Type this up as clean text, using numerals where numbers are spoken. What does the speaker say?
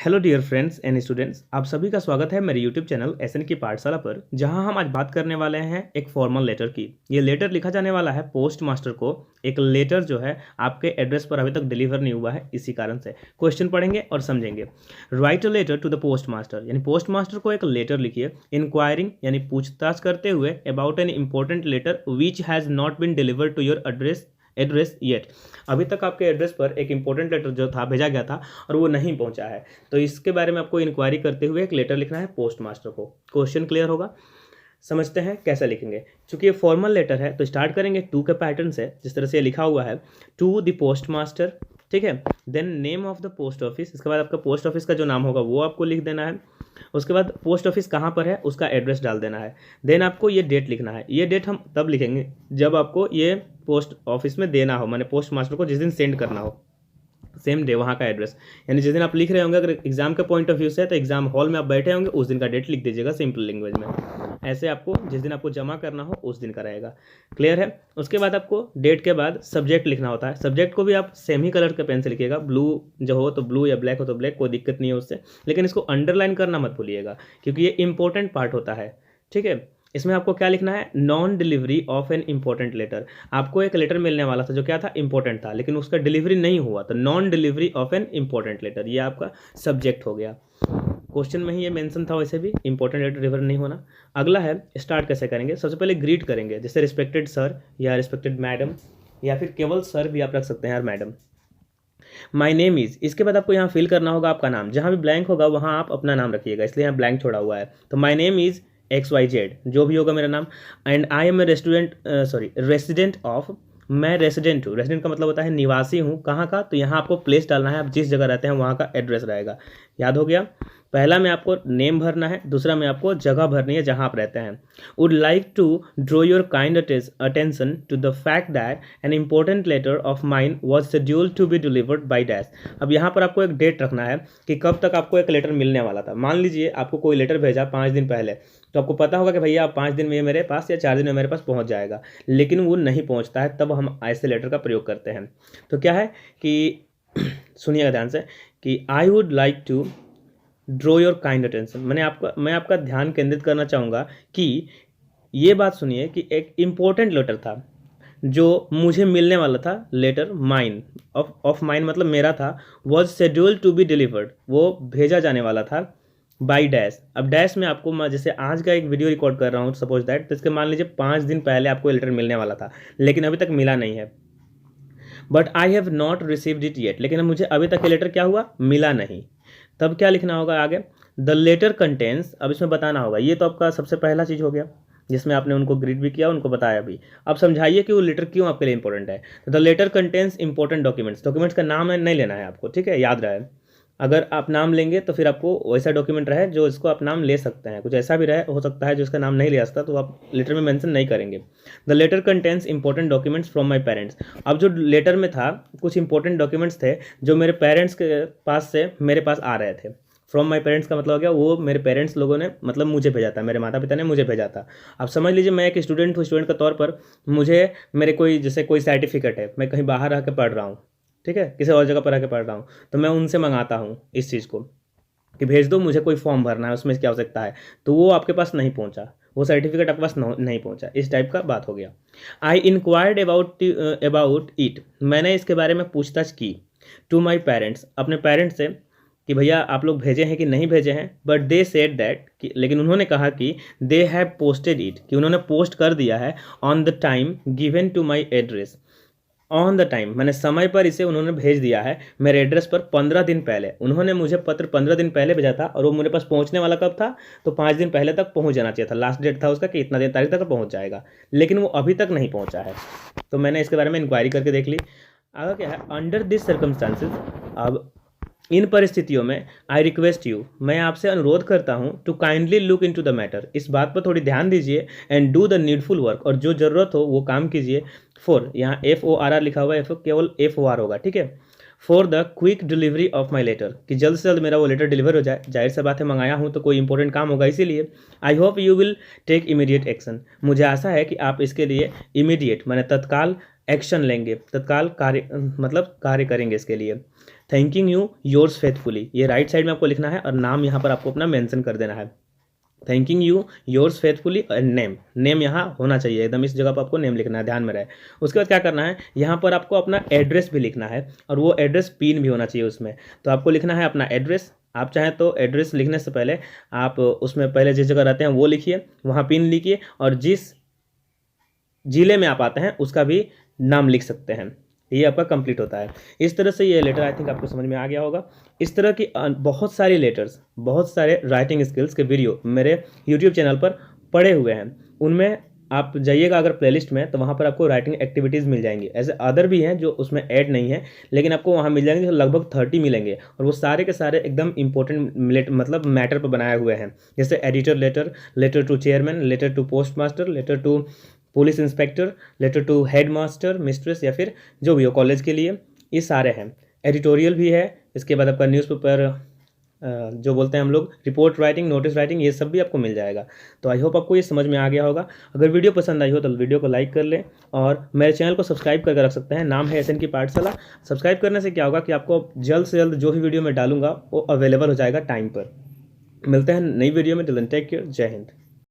Hello dear friends and students, आप सभी का स्वागत है मेरे यूट्यूब चैनल एसएन की पाठशाला पर, जहां हम आज बात करने वाले हैं एक फॉर्मल लेटर की। ये लेटर लिखा जाने वाला है पोस्ट मास्टर को। एक लेटर जो है आपके एड्रेस पर अभी तक डिलीवर नहीं हुआ है, इसी कारण से क्वेश्चन पढ़ेंगे और समझेंगे। Write a letter to the post master, यानी पोस्ट मास्टर को एक लेटर लिखिए इंक्वायरिंग यानी पूछताछ करते हुए about an important letter which has not been delivered to your address yet. अभी तक आपके एड्रेस पर एक इंपॉर्टेंट लेटर जो था भेजा गया था और वो नहीं पहुंचा है, तो इसके बारे में आपको इंक्वायरी करते हुए एक लेटर लिखना है पोस्ट मास्टर को। क्वेश्चन क्लियर होगा? समझते हैं कैसे लिखेंगे। चूंकि ये फॉर्मल लेटर है तो स्टार्ट करेंगे टू के पैटर्न से, जिस तरह से ये लिखा हुआ है टू द पोस्ट मास्टर, ठीक है। Then name of the post office, इसके बाद आपका पोस्ट ऑफिस का जो नाम होगा वो आपको लिख देना है। उसके बाद पोस्ट ऑफिस कहाँ पर है उसका एड्रेस डाल देना है। देन आपको ये डेट लिखना है। ये डेट हम तब लिखेंगे जब आपको ये पोस्ट ऑफिस में देना हो, माने पोस्ट मास्टर को जिस दिन सेंड करना हो, सेम डे वहाँ का एड्रेस। यानी जिस दिन आप लिख रहे होंगे, अगर एग्जाम के पॉइंट ऑफ व्यू से है तो एग्जाम हॉल में आप बैठे होंगे उस दिन का डेट लिख दीजिएगा सिंपल लैंग्वेज में। ऐसे आपको जिस दिन आपको जमा करना हो उस दिन का रहेगा। क्लियर है? उसके बाद आपको डेट के बाद सब्जेक्ट लिखना होता है। सब्जेक्ट को भी आप सेम ही कलर के पेन से लिखिएगा, ब्लू जो हो तो ब्लू या ब्लैक हो तो ब्लैक, कोई दिक्कत नहीं है उससे। लेकिन इसको अंडरलाइन करना मत भूलिएगा क्योंकि ये इंपॉर्टेंट पार्ट होता है, ठीक है। इसमें आपको क्या लिखना है? Non delivery of an important letter. आपको एक लेटर मिलने वाला था जो क्या था? इंपॉर्टेंट था, लेकिन उसका डिलीवरी नहीं हुआ, तो non delivery of an important letter, ये आपका सब्जेक्ट हो गया। क्वेश्चन में ही ये मेंशन था, वैसे भी इंपॉर्टेंट लेटर डिलीवर नहीं होना। अगला है स्टार्ट कैसे करेंगे। सबसे पहले ग्रीट करेंगे, जैसे रिस्पेक्टेड सर या रिस्पेक्टेड मैडम, या फिर केवल सर भी आप रख सकते हैं यार, मैडम। माई नेम इज़, इसके बाद आपको यहाँ फिल करना होगा आपका नाम। जहाँ भी ब्लैंक होगा वहाँ आप अपना नाम रखिएगा, इसलिए यहाँ ब्लैंक छोड़ा हुआ है। तो माई नेम इज़ XYZ, जो भी होगा मेरा नाम। And I am a resident of, मैं रेसिडेंट हूँ। रेसिडेंट का मतलब होता है निवासी हूँ। कहाँ का? तो यहाँ आपको प्लेस डालना है, आप जिस जगह रहते हैं वहाँ का एड्रेस रहेगा। याद हो गया? पहला में आपको नेम भरना है, दूसरा में आपको जगह भरनी है जहाँ आप रहते हैं। Would like to draw your kind attention to the fact that an important letter of mine was scheduled to be delivered by dash. अब यहाँ पर आपको एक डेट रखना है कि कब तक आपको एक लेटर मिलने वाला था। मान लीजिए आपको कोई लेटर भेजा 5 दिन पहले, तो आपको पता होगा कि भैया आप 5 दिन में मेरे पास या 4 दिन में मेरे पास पहुँच जाएगा, लेकिन वो नहीं पहुँचता है, तब हम ऐसे लेटर का प्रयोग करते हैं। तो क्या है कि सुनिएगा ध्यान से कि I would like to draw your kind attention, मैं आपका ध्यान केंद्रित करना चाहूँगा कि ये बात सुनिए कि एक इम्पोर्टेंट लेटर था जो मुझे मिलने वाला था। लेटर माइन ऑफ माइन मतलब मेरा था, was scheduled to be delivered, वो भेजा जाने वाला था बाई डैश। अब डैश में आपको मैं जैसे आज का एक वीडियो रिकॉर्ड कर रहा हूँ सपोज दैट, तो इसके मान लीजिए 5 दिन पहले आपको लेटर मिलने वाला था, लेकिन अभी तक मिला नहीं है। But I have not received it yet, लेकिन मुझे अभी तक ये लेटर क्या हुआ? मिला नहीं। तब क्या लिखना होगा आगे? द लेटर कंटेंस, अब इसमें बताना होगा। ये तो आपका सबसे पहला चीज़ हो गया जिसमें आपने उनको ग्रीट भी किया, उनको बताया भी। अब समझाइए कि वो लेटर क्यों आपके लिए इंपॉर्टेंट है। तो the letter contains important documents, documents का नाम नहीं लेना है आपको, ठीक है, याद रहे। अगर आप नाम लेंगे तो फिर आपको वैसा डॉक्यूमेंट रहे जो इसको आप नाम ले सकते हैं, कुछ ऐसा भी रहे हो सकता है जो इसका नाम नहीं ले सकता, तो आप लेटर में मेंशन नहीं करेंगे। The letter contains important documents from my parents. अब जो लेटर में था कुछ इंपॉर्टेंट डॉक्यूमेंट्स थे जो मेरे पेरेंट्स के पास से मेरे पास आ रहे थे। फ्रॉम माय पेरेंट्स का मतलब हो गया वो मेरे पेरेंट्स लोगों ने मतलब मुझे भेजा था, मेरे माता पिता ने मुझे भेजा था। अब समझ लीजिए मैं एक स्टूडेंट हूँ, स्टूडेंट के तौर पर मुझे मेरे कोई जैसे कोई सर्टिफिकेट है, मैं कहीं बाहर रह के पढ़ रहा हूँ, ठीक है, किसी और जगह पर रह के पढ़ रहा हूँ, तो मैं उनसे मंगाता हूँ इस चीज़ को कि भेज दो, मुझे कोई फॉर्म भरना है, उसमें क्या आवश्यकता है, तो वो आपके पास नहीं पहुँचा, वो सर्टिफिकेट आपके पास नहीं पहुँचा। इस टाइप का बात हो गया। आई इंक्वायर्ड अबाउट इट, मैंने इसके बारे में पूछताछ की। टू माई पेरेंट्स, अपने पेरेंट्स से कि भैया आप लोग भेजे हैं कि नहीं भेजे हैं। बट दे सेड दैट, लेकिन उन्होंने कहा कि दे हैव पोस्टेड इट, कि उन्होंने पोस्ट कर दिया है on the time given to my address. On the time मैंने समय पर इसे उन्होंने भेज दिया है मेरे एड्रेस पर 15 दिन पहले। उन्होंने मुझे पत्र 15 दिन पहले भेजा था और वो मेरे पास पहुंचने वाला कब था? तो 5 दिन पहले तक पहुंच जाना चाहिए था, लास्ट डेट था उसका कि इतना दिन तारीख तक पहुंच जाएगा, लेकिन वो अभी तक नहीं पहुंचा है। तो मैंने इसके बारे में इंक्वायरी करके देख ली। आगे क्या है? अंडर दिस सर्कमस्टांसिस, अब इन परिस्थितियों में आई रिक्वेस्ट यू, मैं आपसे अनुरोध करता हूँ to kindly look into the matter, इस बात पर थोड़ी ध्यान दीजिए। And do the needful work, और जो ज़रूरत हो वो काम कीजिए। फॉर, यहाँ FORR लिखा हुआ है, केवल FOR होगा, ठीक है। For the quick delivery of my letter, कि जल्द से जल्द मेरा वो लेटर डिलीवर हो जाए। जाहिर सी बात है मंगाया हूँ तो कोई इंपॉर्टेंट काम होगा, इसीलिए। I hope you will take immediate action, मुझे आशा है कि आप इसके लिए इमीडिएट माने तत्काल एक्शन लेंगे, तत्काल कार्य मतलब कार्य करेंगे इसके लिए। थैंकिंग यू योर्स फेथफुली, ये राइट साइड में आपको लिखना है और नाम यहाँ पर आपको अपना मेंशन कर देना है। Thanking you yours faithfully and name यहाँ होना चाहिए एकदम, इस जगह पर आपको नेम लिखना है, ध्यान में रहे। उसके बाद क्या करना है, यहाँ पर आपको अपना एड्रेस भी लिखना है और वो एड्रेस पिन भी होना चाहिए उसमें। तो आपको लिखना है अपना एड्रेस। आप चाहें तो एड्रेस लिखने से पहले आप उसमें पहले जिस जगह रहते हैं वो लिखिए, वहाँ पिन लिखिए, और जिस ज़िले में आप आते हैं उसका भी नाम लिख सकते हैं। ये आपका कंप्लीट होता है। इस तरह से ये लेटर आई थिंक आपको समझ में आ गया होगा। इस तरह की बहुत सारी लेटर्स, बहुत सारे राइटिंग स्किल्स के वीडियो मेरे यूट्यूब चैनल पर पड़े हुए हैं। उनमें आप जाइएगा अगर प्लेलिस्ट में, तो वहाँ पर आपको राइटिंग एक्टिविटीज़ मिल जाएंगी। ऐसे अदर भी हैं जो उसमें ऐड नहीं है, लेकिन आपको वहाँ मिल जाएंगे, लगभग 30 मिलेंगे, और वो सारे के सारे एकदम इंपॉर्टेंट मतलब मैटर पर बनाए हुए हैं। जैसे editor letter, letter to chairman, letter to post master, letter to police inspector, letter to head master, mistress, या फिर जो भी हो कॉलेज के लिए, ये सारे हैं। एडिटोरियल भी है। इसके बाद आपका न्यूज़पेपर जो बोलते हैं हम लोग, रिपोर्ट राइटिंग, नोटिस राइटिंग, ये सब भी आपको मिल जाएगा। तो आई होप आपको ये समझ में आ गया होगा। अगर वीडियो पसंद आई हो तो वीडियो को लाइक कर लें और मेरे चैनल को सब्सक्राइब करके रख सकते हैं। नाम है SN की पाठशाला। सब्सक्राइब करने से क्या होगा कि आपको जल्द से जल्द जो भी वीडियो मैं डालूंगा वो अवेलेबल हो जाएगा टाइम पर। मिलते हैं नई वीडियो में। Till then take care. जय हिंद।